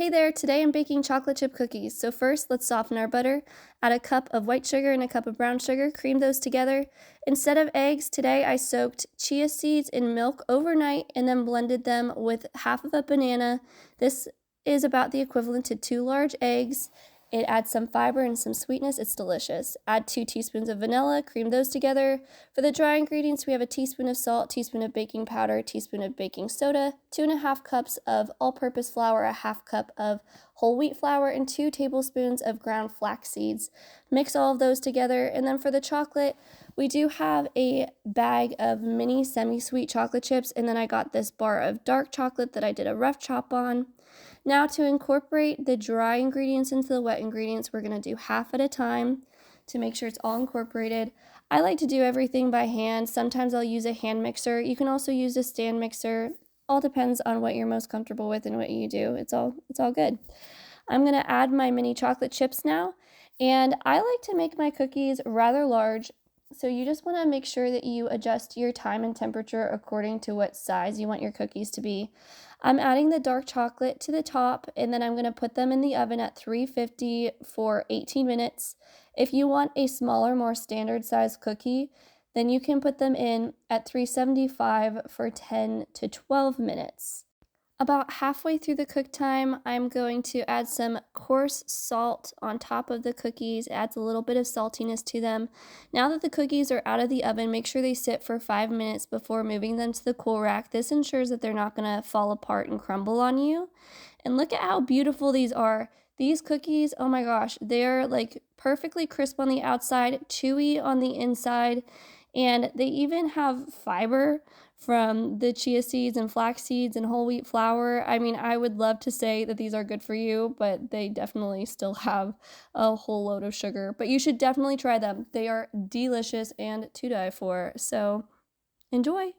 Hey there, today I'm baking chocolate chip cookies. So first, let's soften our butter. Add a cup of white sugar and a cup of brown sugar, cream those together. Instead of eggs, today I soaked chia seeds in milk overnight and then blended them with half of a banana. This is about the equivalent to 2 large eggs. It adds some fiber and some sweetness. It's delicious. Add 2 teaspoons of vanilla, cream those together. For the dry ingredients, we have a teaspoon of salt, teaspoon of baking powder, teaspoon of baking soda, 2.5 cups of all-purpose flour, a half cup of whole wheat flour, and 2 tablespoons of ground flax seeds. Mix all of those together, and then for the chocolate, we do have a bag of mini semi-sweet chocolate chips, and then I got this bar of dark chocolate that I did a rough chop on. Now to incorporate the dry ingredients into the wet ingredients, we're going to do half at a time to make sure it's all incorporated. I like to do everything by hand. Sometimes I'll use a hand mixer. You can also use a stand mixer. All depends on what you're most comfortable with and what you do. It's all good. I'm going to add my mini chocolate chips now, and I like to make my cookies rather large. So you just want to make sure that you adjust your time and temperature according to what size you want your cookies to be. I'm adding the dark chocolate to the top, and then I'm going to put them in the oven at 350 for 18 minutes. If you want a smaller, more standard size cookie, then you can put them in at 375 for 10 to 12 minutes. About halfway through the cook time, I'm going to add some coarse salt on top of the cookies. It adds a little bit of saltiness to them. Now that the cookies are out of the oven, make sure they sit for 5 minutes before moving them to the cool rack. This ensures that they're not going to fall apart and crumble on you. And look at how beautiful these are. These cookies, oh my gosh, they're like perfectly crisp on the outside, chewy on the inside, and they even have fiber from the chia seeds and flax seeds and whole wheat flour. I mean, I would love to say that these are good for you, but they definitely still have a whole load of sugar. But you should definitely try them. They are delicious and to die for. So enjoy.